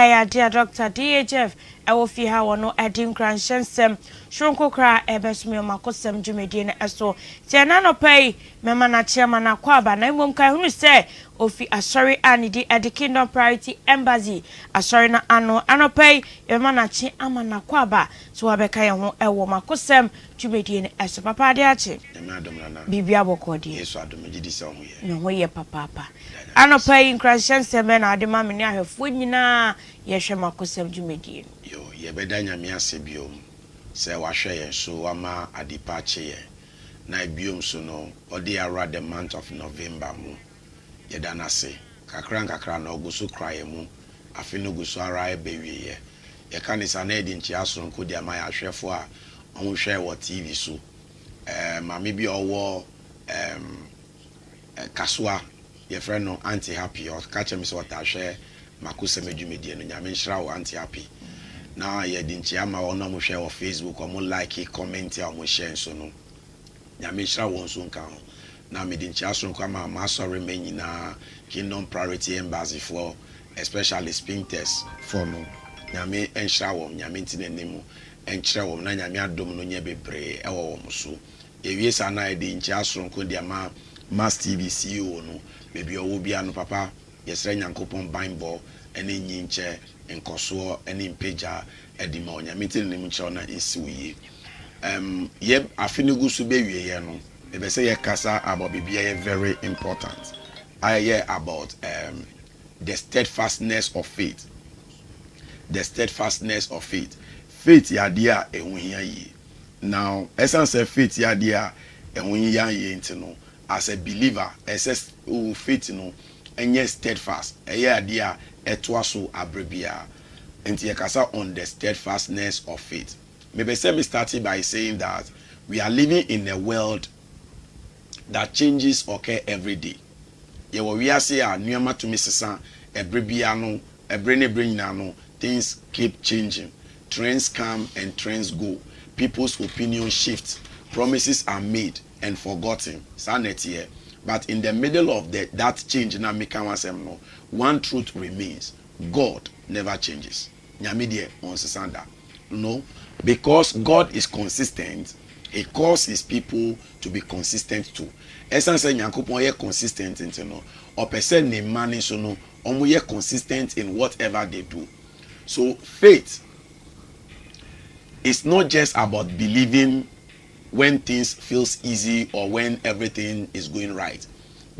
Aya dear Dr. DHF, I will feel how no adding cranshem, Shronko cry, Ebesmio Macosem Jumedine Esso. Tianano pay, Mamma Chairman Aquaba, Namum Kai say, Ofi Asori Anidi at the Kingdom Priority Embassy, Asori na ano pay, Emanachi Amana Quaba, so Abekaya Ewo Macosem Jumedine Esso Papa Diachi. Bibia Bokodi. Yes, I don't need this. No way, Papa. Ano pay cranshem semen, I demand me have Funina. Yeshe makosem jumedie yo ye beda nyame ase biom se wahwe ye so ama adipache ye na biom so no odi ara the month of November mu ye dana se kakra na oguso kraye mu afi no guso ara e bewie ye kanisa na edi nchi asonko di ama ya hwefo a onhwe wo TV so mama bi owo kaswa ye friend no anti happy or catch me so watahwe Makusem Jumedie no nyame nshira wo anti happy na ye di nchi ama ono mo hwe wo Facebook o mo like comment ya mo share so no nyame nshira wo nso nka ho na me di nchi aso nko ama ma sorry menyi na Kingdom Priority Embassy for especially sphincters for no nyame nshira wo nyame ntine nemu enkyira wo na nyame adom no nya bebre e wo mo so ewie sa na ye di nchi aso nko dia ma Masstv CEO no bebi owo bia no papa yesre nyankopon bainbo ene nyinche enkoso ene mpeja edima onyame tin nim nche na isiwi ye afinigu su bewie ye no e be say ye kasa about bibia ye very important I hear about the steadfastness of faith faith ya dia ehunhia yi now essence of faith ya dia ehunhia yi ntino as a believer essence faith no enye steadfast eye dia etwaso abrebia enti yakasa on the steadfastness of faith. Maybe say me started by saying that we are living in a world that changes occur every day. Ye we are say nuama to me sesa ebrebia no ebrene brenina no things keep changing. Trends come and trends go. People's opinion shifts. Promises are made and forgotten. Sanity. But in the middle of that change, na no, one truth remains: God never changes. Nyamidie onsesanda. No, because God is consistent, He calls His people to be consistent too. Essence nyankopon ye consistent into no, or person ne mani so no, omo ye consistent in whatever they do. So faith is not just about believing when things feels easy or when everything is going right.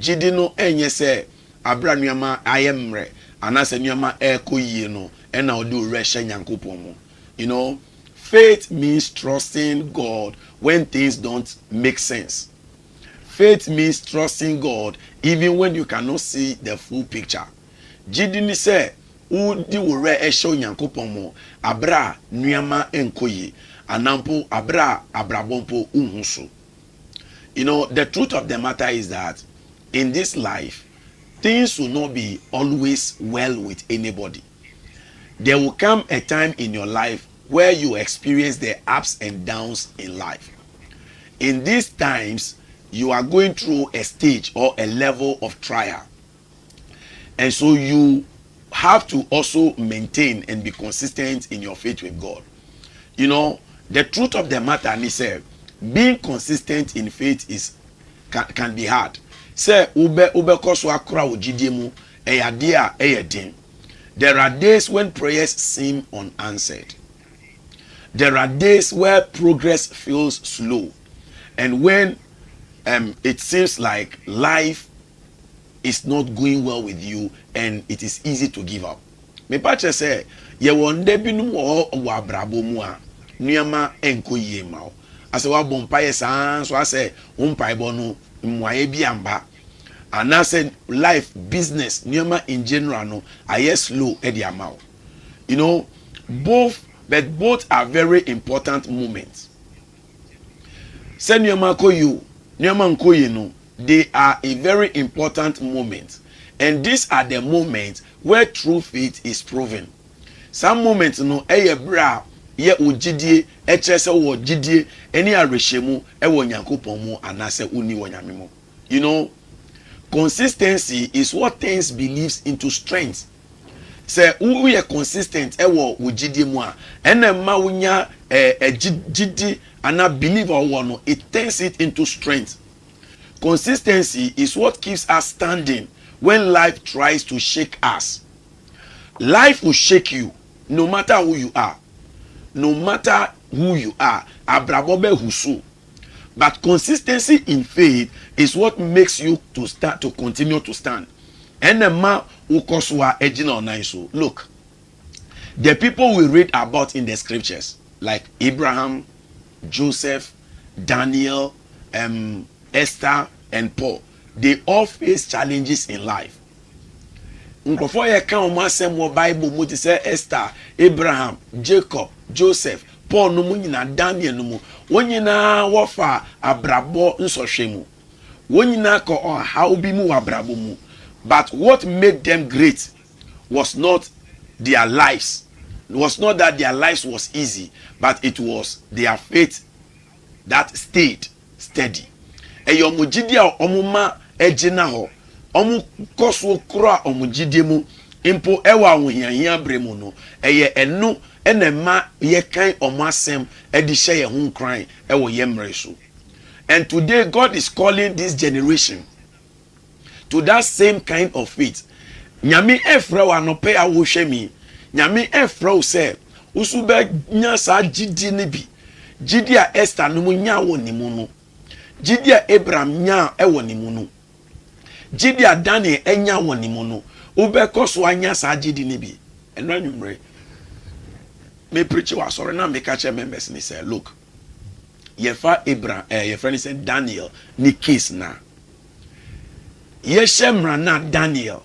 Jidino enye se abra nuama ayemre anase nuama ekoyie no ena odu reshe nyankopon mo. You know, faith means trusting God when things don't make sense. Faith means trusting God even when you cannot see the full picture. Jidini se udi wure esho nyankopon mo abra nuama enkoyie anampo abra abrabompo unhusu. You know, the truth of the matter is that in this life, things will not be always well with anybody. There will come a time in your life where you experience the ups and downs in life. In these times, you are going through a stage or a level of trial. And so you have to also maintain and be consistent in your faith with God. You know, the truth of the matter is being consistent in faith can be hard. Say ube koso akra ojidie mu eyade a eyedin. There are days when prayers seem unanswered. There are days where progress feels slow, and when it seems like life is not going well with you and it is easy to give up. Me pache say ye wonde binu wo abrabo mu a nuama enko yie ma o ase wa bompaye san so ase umpai no mwaye bi amba anase life business nuama in general no aye slow e di ama o. You know, both are very important moments. Se nuama ko you nuama nko yi no, they are a very important moment, and these are the moments where true faith is proven. Some moments no eye bra ye ogidie e kyerese wo gidie eni arehemu e wo nyankopon mu anase uni wo nyame mu. You know, consistency is what turns beliefs into strength. say we are consistent ewo wo gidi mu a ena ma wonya gidi ana believe or one, it turns it into strength. Consistency is what keeps us standing when life tries to shake us. Life will shake you no matter who you are. No matter who you are. Abrabobe husu. But consistency in faith is what makes you to start to continue to stand. Enema ukoswa ejina onaiso. Look, the people we read about in the scriptures, like Abraham, Joseph, Daniel, Esther, and Paul, they all face challenges in life. Nkofo ye kan o masem wo Bible mo ti say Esther, Abraham, Jacob, Joseph, Paul no mu nyina, Daniel no mu, wonyina wo fa abrabo nsohwe mu. Wonyina ko how bi mu abrabo mu. But what made them great was not their lives. It was not that their lives was easy, but it was their faith that stayed steady. Eyo mujidi a omuma ejina ho. Omu koso kura omujidi mu impo ewa ahohiahia bremu no. Eye enu enema ye kan omasem edi hye ye ho nkran ewo yemre so. And today God is calling this generation to that same kind of faith. Nyame efra wa no pe a wo hwe mi. Nyame efra wo se usube nya sa gidi ne bi. Gidi a Esther no mu nya wo ni mu no. Gidi a Abraham nya ewo ni mu no. Gidi a Daniel enya wo ni mu no. Ube koso anya sa gidi ne bi. Enra nwumre. Me preach wa sorry na me catch members ni say look. Yefa Abraham your friend said Daniel ni case na. Yeshemra na Daniel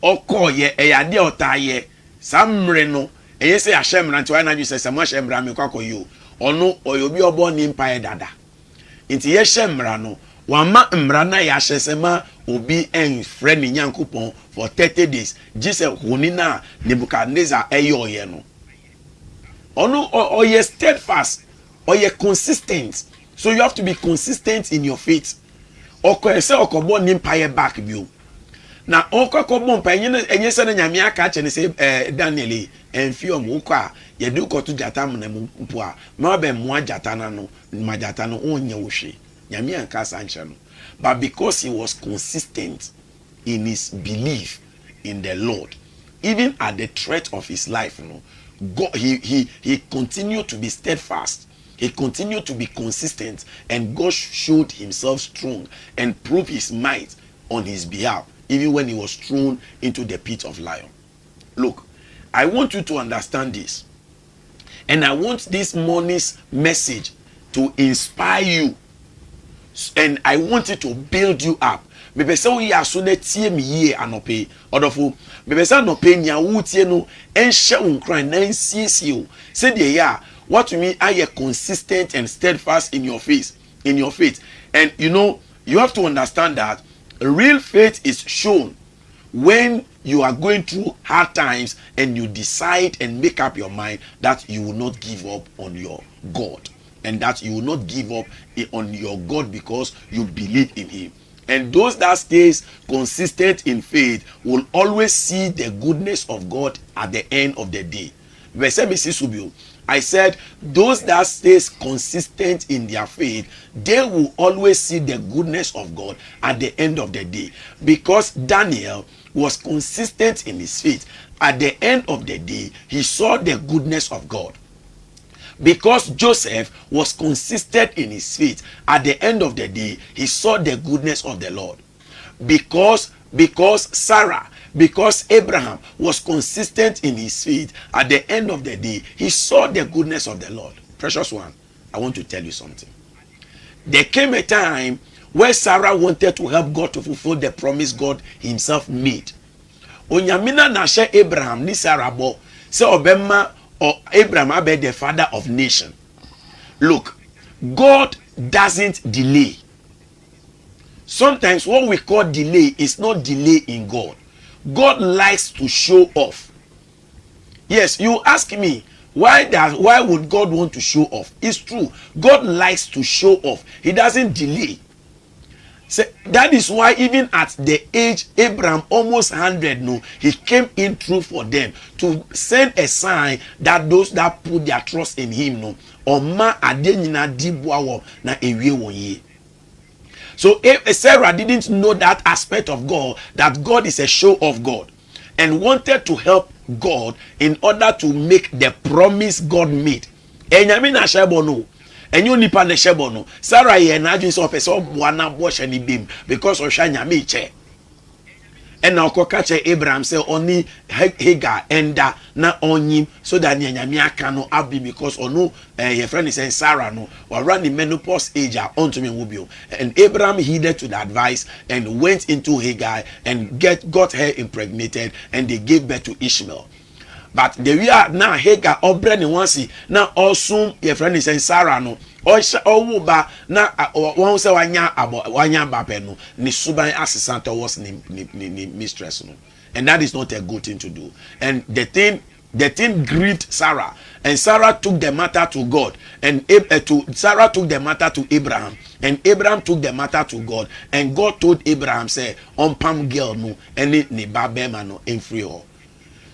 oko ye eyade otaye samre no eye se yashemra nti wa na ju se samwa shemra me kwakoyo ono oyobi obo ni empire dada nti yeshemra no wama mra na yashesema obi en friend nyankopon for 30 days Jesus honi na Nebuchadnezzar eyoye no ono oye steadfast oye consistent, so you have to be consistent in your faith. Oko ese okobo ni empire back bio. Na oko kobo mpa enye se na nyame aka che ne se Daniel enfio mu ko a ye du ko to jata mu na mpo a ma be mu ajata na no ma jata no onye wo hwe. Nyame anka sanche no. But because he was consistent in his belief in the Lord, even at the threat of his life, God, he continued to be steadfast. He continued to be consistent, and God showed himself strong and proved his might on his behalf, even when he was thrown into the pit of lion. Look, I want you to understand this, and I want this morning's message to inspire you, and I want it to build you up. Maybe say we are so that tie me ye anope odofo maybe say anope nya wo tie no enhye unkran na nsiesie o say the ya what you mean are you consistent and steadfast in your faith and you have to understand that real faith is shown when you are going through hard times and you decide and make up your mind that you will not give up on your God, and that you will not give up on your God because you believe in him. And those that stays consistent in faith will always see the goodness of God at the end of the day. I said those that stays consistent in their faith, they will always see the goodness of God at the end of the day. Because Daniel was consistent in his faith, at the end of the day, he saw the goodness of God. Because Joseph was consistent in his faith, at the end of the day, he saw the goodness of the Lord. Because Sarah, because Abraham was consistent in his faith, at the end of the day, he saw the goodness of the Lord. Precious one, I want to tell you something. There came a time where Sarah wanted to help God to fulfill the promise God himself made. Onyamina nashe Abraham ni Sarah bo se obema or Abraham abe the father of nation. Look, God doesn't delay. Sometimes what we call delay is not delay in God. God likes to show off. Yes, you ask me, why would God want to show off? It's true. God likes to show off. He doesn't delay. So that is why even at the age Abraham almost 100 no, he came in through for them to send a sign that those that put their trust in him no oma ade nyina di boawo na ewie won ye. So if Sarah didn't know that aspect of God, that God is a show of God, and wanted to help God in order to make the promise God made. Enyame na shebo no. Enyo nipa na shebo no. Sarah ye na adwin so person oboa na bo hye ni bim because ohwa nyame che. And now okoka che Abraham say oni Hagar enda na onyim so that nyame aka no abi because ono your friend is saying Sarah no or run the menopause age unto me wobio. And Abraham heeded to the advice and went into Hagar and got her impregnated, and they gave birth to Ishmael. But the we are now Hagar obreni wansi na osum your friend is saying Sarah no owo ba na won say wanya ba pe no ni suban assistant towards ni mistress no, and that is not a good thing to do. And the thing grieved Sarah, and Sarah took the matter to God, and Sarah took the matter to Abraham, and Abraham took the matter to God, and God told Abraham say on pam girl no any ni babema no in free her.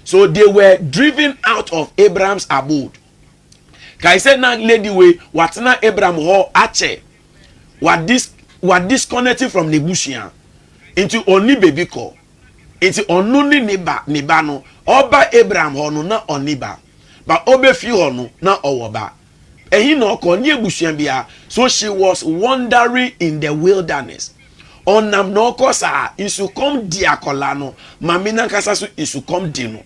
So they were driven out of Abraham's abode. Kai said na lady way watna Abraham ho ache what disconnected from Nebuchadnezzar into only baby call into only niba no oba Abraham ho no na oniba but obe fi ho no na owoba ehi no ko ni ebusuan bia. So she was wandering in the wilderness. Onam no ko sa isu kom diakola no mamina kasa so isu kom di no.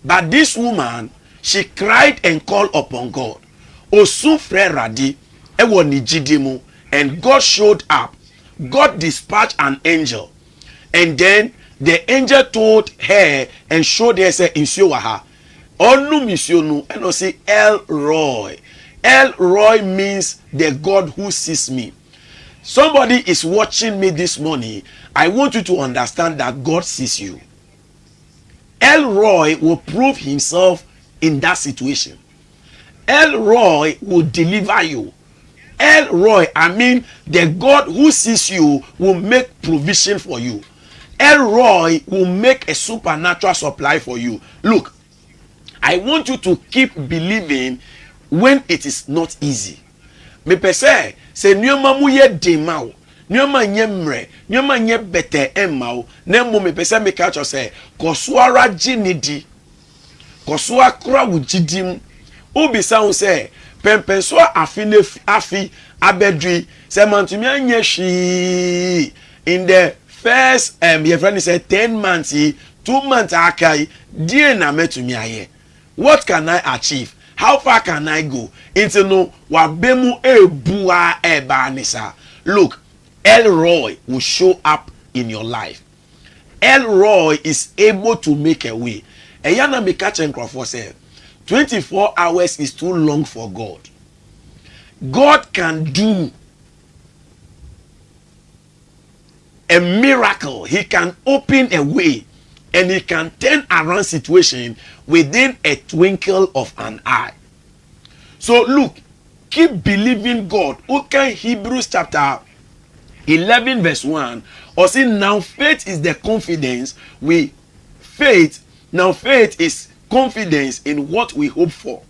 But this woman, she cried and called upon God. Osu frere radi ewo ni jidimu, and God showed up. God dispatched an angel, and then the angel told her and showed her say insio waha. Onu misio nu eno say El Roy. El Roy means the God who sees me. Somebody is watching me this morning. I want you to understand that God sees you. El Roy will prove himself in that situation. El Roy will deliver you. El Roy, I mean the God who sees you will make provision for you. El Roy will make a supernatural supply for you. Look, I want you to keep believing when it is not easy. Me pese se nyoma mu ye demao. Nyoma nye mre, nyoma nye bete emao. Nemo me pese me catch say koswara jinidi. Koswa kura wujidim. Ubisa un say pempenswa afi abedri se mantumi anye shi in the first your friend say 10 months 2 months akai die na metumi aye. What can I achieve? How far can I go? Into no wabemu ebua ebanisa. Look, El Roy will show up in your life. El Roy is able to make a way. Eyana me catch and crawford say 24 hours is too long for God. God can do a miracle. He can open a way, and he can turn around situation within a twinkle of an eye. So look, keep believing God. Okay, Hebrews chapter 11 verse 1. Or say now faith is the confidence now faith is confidence in what we hope for,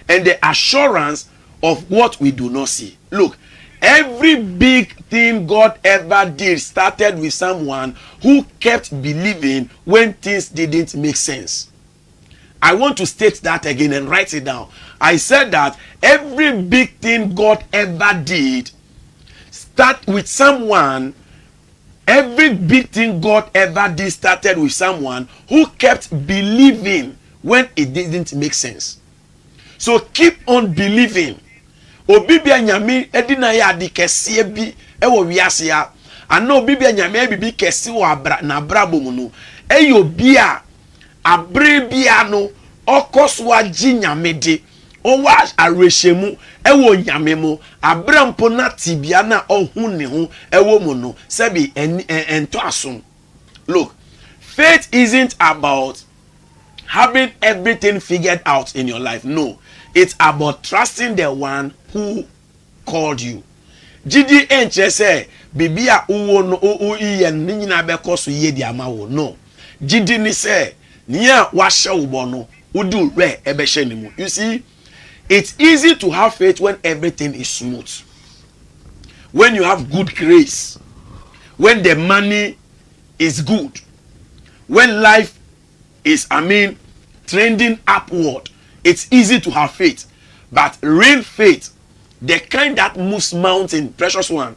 and the assurance of what we do not see. Look, every big thing God ever did started with someone who kept believing when things didn't make sense. I want to state that again and write it down. I said that every big thing God ever did start with someone. Every big thing God ever did started with someone who kept believing when it didn't make sense. So keep on believing. Obibia nyame edina ya adi kese bi ewo wiase ya. Ana obibia nyame bibi kese wo abra na brabo mu no. Eyo bia abre bia no okoso agi nyame de. Owa arehemu ewo nyame mu abrampo na tibia na ohun ne ho ewo mu no sebi ento asom. Look, faith isn't about having everything figured out in your life. No, it's about trusting the one who called you. Gidi enche say bibia uwo no o iye ni nyina be koso ye di ama wo no gidi ni say nia wa hye wo bo no udu re ebe hye ni mu. You see, it's easy to have faith when everything is smooth, when you have good grace, when the money is good, when life is trending upward. It's easy to have faith. But real faith, the kind that moves mountain, precious one,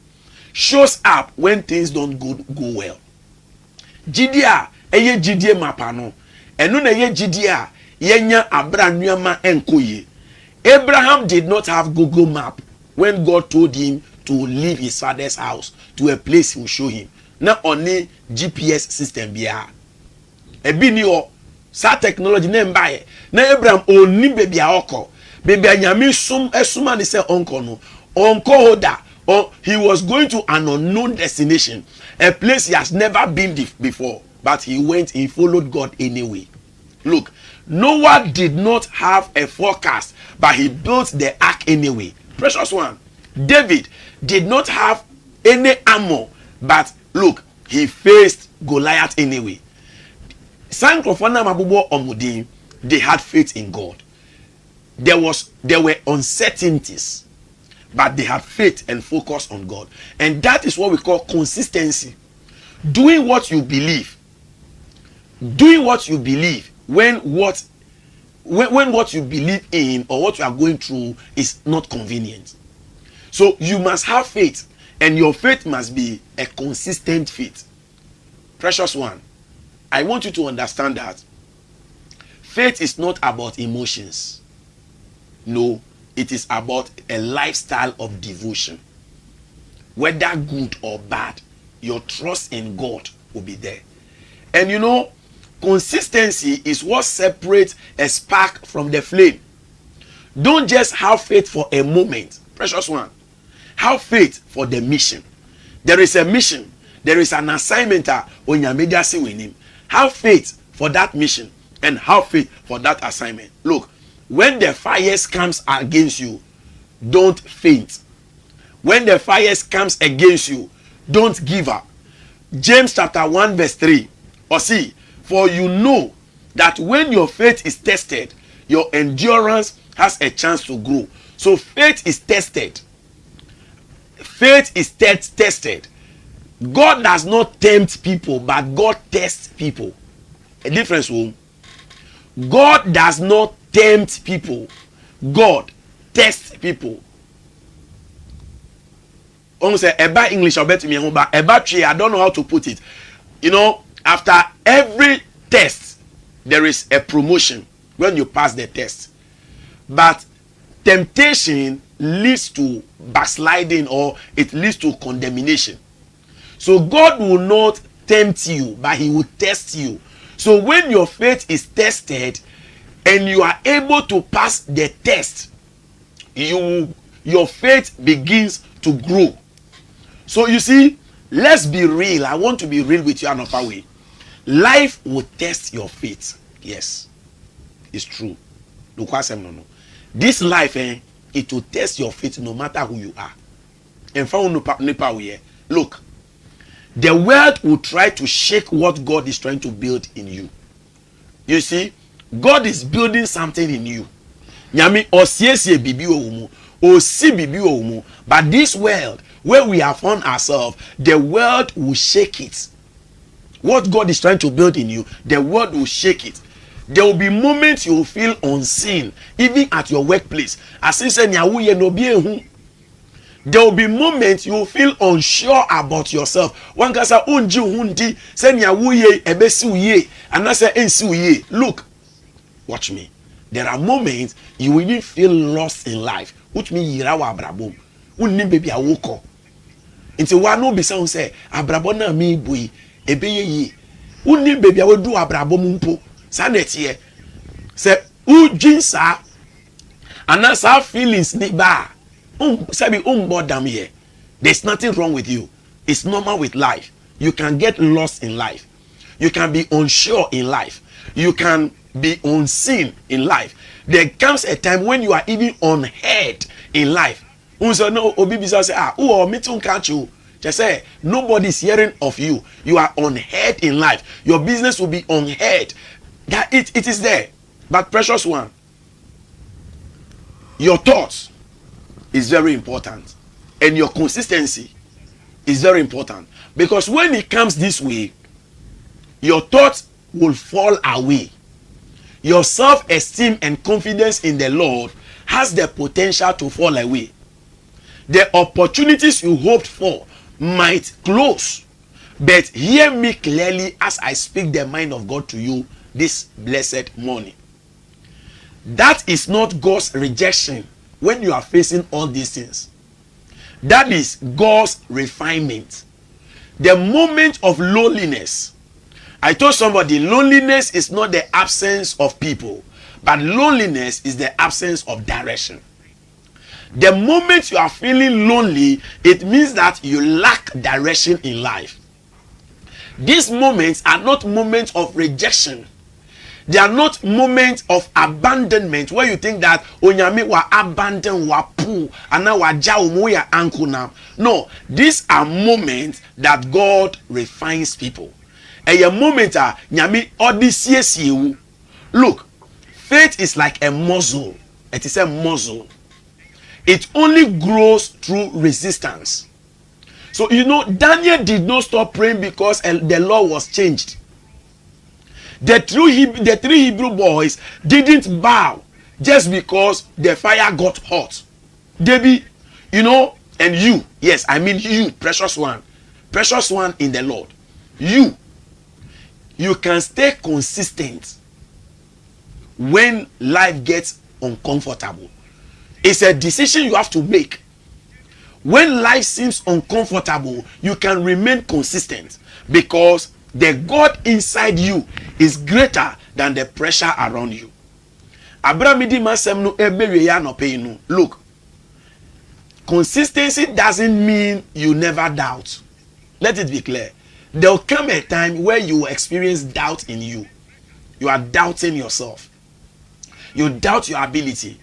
shows up when things don't go well. Jidia eye jidie mapano enu na ye jidia yenya abranuama enkoye. Abraham did not have Google map when God told him to leave his father's house to a place he will show him. Na only GPS system bia ebi ni o sa technology na mbaye na Abraham oni baby akọ baby anyame sum esuma ni say onko no onko hoda, or he was going to an unknown destination, a place he has never been before, but he went, he followed God anyway. Look, Noah did not have a forecast, but he built the ark anyway. Precious one, David did not have any armor, but look, he faced Goliath anyway. They had faith in God. There were uncertainties, but they had faith and focus on God. And that is what we call consistency. Doing what you believe. Doing what you believe when what you believe in or what you are going through is not convenient. So you must have faith, and your faith must be a consistent faith. Precious one, I want you to understand that faith is not about emotions. No, it is about a lifestyle of devotion. Whether good or bad, your trust in God will be there. And you know, consistency is what separates a spark from the flame. Don't just have faith for a moment. Precious one, have faith for the mission. There is a mission. There is an assignment on your media with him. Have faith for that mission and have faith for that assignment. Look, when the fires comes against you, don't faint. When the fires comes against you, don't give up. James chapter 1 verse 3. Or see, for you know that when your faith is tested, your endurance has a chance to grow. So faith is tested. Faith is tested. God does not tempt people, but God tests people. A difference, home. God does not tempt people. God tests people. Almost say eba English or better me but eba tree, I don't know how to put it. You know, after every test, there is a promotion when you pass the test. But temptation leads to backsliding, or it leads to condemnation. So God will not tempt you, but he will test you. So when your faith is tested and you are able to pass the test, your faith begins to grow. So you see, let's be real. I want to be real with you another way. Life will test your faith. Yes, it's true. Look what I'm no. This life, it will test your faith no matter who you are. And look, the world will try to shake what God is trying to build in you. You see, God is building something in you. Nyami osiesie bibi omu, osi bibi omu. But this world, where we have found ourselves, the world will shake it. What God is trying to build in you, the world will shake it. There will be moments you will feel unseen, even at your workplace. As I said, there will be moments you will feel unsure about yourself. One can say, look, watch me. There are moments you will even feel lost in life. Which means you are abrabo. Baby awoko. Into one no be sound say abrabo na me boy ebeye ye. Uni baby awo do abrabo mumpo. Sanet ye. Say jinsa anasa feelings ni ba. Sabi boredom here. There's nothing wrong with you. It's normal with life. You can get lost in life. You can be unsure in life. You can be unseen in life. There comes a time when you are even unheard in life. No, Obibisa say, meeting catch you. Just say nobody is hearing of you. You are unheard in life. Your business will be unheard. That it is there. But precious one, your thoughts is very important, and your consistency is very important, because when it comes this way, your thoughts will fall away. Your self-esteem and confidence in the Lord has the potential to fall away. The opportunities you hoped for might close. But hear me clearly as I speak the mind of God to you this blessed morning. That is not God's rejection when you are facing all these things. That is God's refinement. The moment of loneliness. I told somebody, loneliness is not the absence of people, but loneliness is the absence of direction. The moment you are feeling lonely, it means that you lack direction in life. These moments are not moments of rejection. They are not moments of abandonment where you think that onyame wa abandon wa pu ana wa ja omo ya anku na. No, these are moments that God refines people. A moment nyame odisiesie wu. Look, faith is like a muscle. It is a muscle. It only grows through resistance. So you know, Daniel did not stop praying because the law was changed. The three Hebrew boys didn't bow just because the fire got hot. Debbie, you know, and you, yes, I mean you, precious one in the Lord. You can stay consistent when life gets uncomfortable. It's a decision you have to make. When life seems uncomfortable, you can remain consistent because the God inside you is greater than the pressure around you. Look, consistency doesn't mean you never doubt. Let it be clear. There will come a time where you will experience doubt in you. You are doubting yourself. You doubt your ability.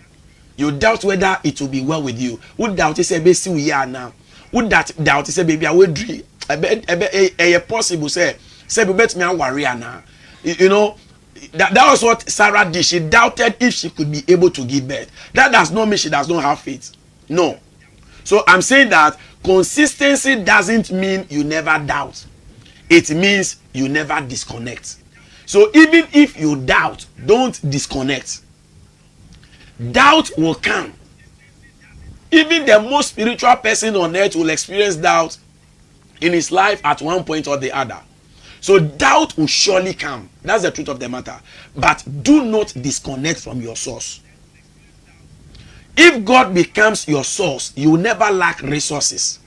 You doubt whether it will be well with you. Who doubt is a basic we are now? Who doubt is a baby? I will dream. A possible say we bet me a warrior now. You know, that was what Sarah did. She doubted if she could be able to give birth. That does not mean she does not have faith. No. So I'm saying that consistency doesn't mean you never doubt. It means you never disconnect. So even if you doubt, don't disconnect. Doubt will come. Even the most spiritual person on earth will experience doubt in his life at one point or the other. So doubt will surely come. That's the truth of the matter. But do not disconnect from your source. If God becomes your source, you will never lack resources.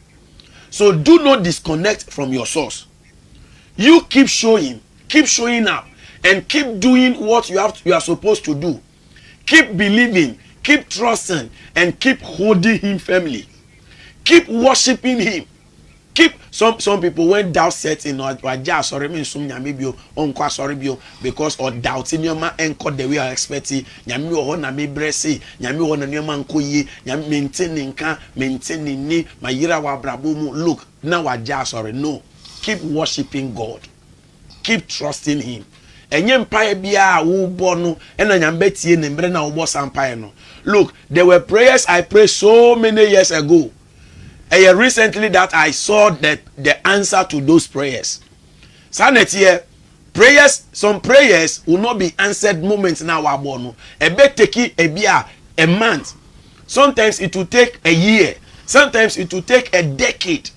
So do not disconnect from your source. You keep showing up, and keep doing what you are supposed to do. Keep believing, keep trusting, and keep holding him firmly. Keep worshiping him. Keep some people when doubt sets in or sorry me maybe sorry because or doubting your man anchor the way I expecting nyami o na me bresi nyami o na nneema nkoyi nyami maintaining ni mayira wa brabo mu. Look, now waja sorry. No, keep worshiping God. Keep trusting him. Enye mpae bia wo bo no ena nyambe tie ne mbre na wo bo sampae no. Look, there were prayers I prayed so many years ago. Recently that I saw that the answer to those prayers. Sanetie prayers, some prayers will not be answered moments now abono. Ebe take a month. Sometimes it will take a year. Sometimes it will take a decade.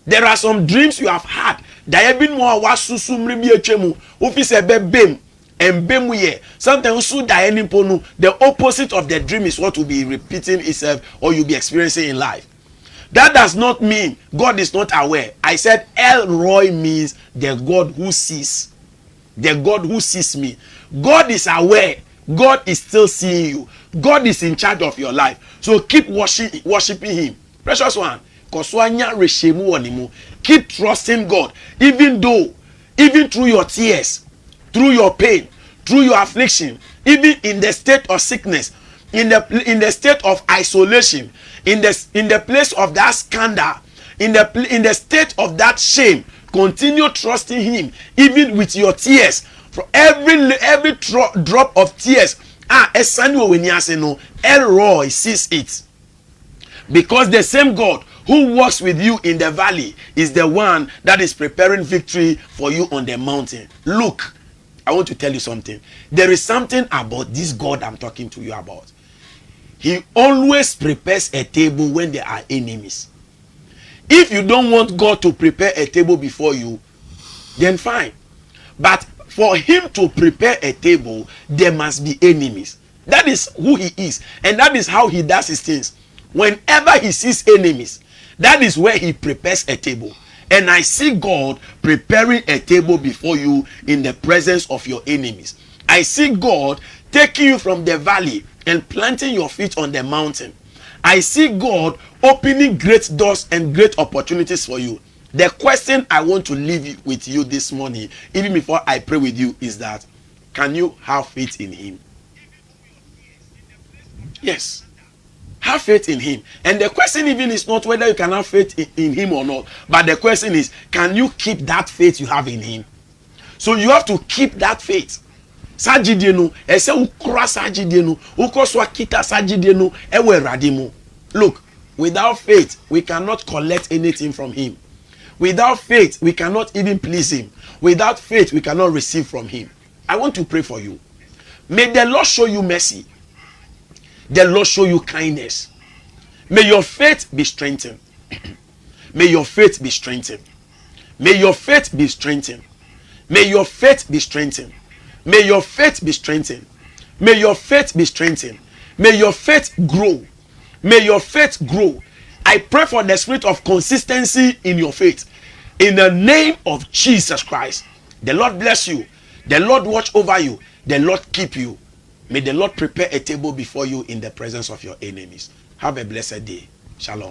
There are some dreams you have had. There have been more wasusumri bi etwemu. Office ebe bem embemu ye. Sometimes so the opposite of the dream is what will be repeating itself or you'll be experiencing in life. That does not mean God is not aware. I said El Roy means the God who sees. The God who sees me. God is aware. God is still seeing you. God is in charge of your life. So keep worshiping him. Precious one. Keep trusting God. Even through your tears, through your pain, through your affliction, even in the state of sickness, in the state of isolation, in the place of that scandal, in the state of that shame, continue trusting him even with your tears. For every drop of tears, Elroy sees it. Because the same God who walks with you in the valley is the one that is preparing victory for you on the mountain. Look, I want to tell you something. There is something about this God I'm talking to you about. He always prepares a table when there are enemies. If you don't want God to prepare a table before you, then fine. But for him to prepare a table, there must be enemies. That is who he is. And that is how he does his things. Whenever he sees enemies, that is where he prepares a table. And I see God preparing a table before you in the presence of your enemies. I see God taking you from the valley and planting your feet on the mountain. I see God opening great doors and great opportunities for you. The question I want to leave with you this morning, even before I pray with you, is that can you have faith in him? Yes. Have faith in him. And the question even is not whether you can have faith in him or not, but the question is, can you keep that faith you have in him? So you have to keep that faith. Look, without faith we cannot collect anything from him. Without faith we cannot even please him. Without faith we cannot receive from him. I want to pray for you. May the Lord show you mercy. The Lord show you kindness. May your faith be strengthened. May your faith be strengthened. May your faith be strengthened. May your faith be strengthened. May your faith be strengthened. May your faith be strengthened. May your faith grow. May your faith grow. I pray for the spirit of consistency in your faith. In the name of Jesus Christ. The Lord bless you. The Lord watch over you. The Lord keep you. May the Lord prepare a table before you in the presence of your enemies. Have a blessed day. Shalom.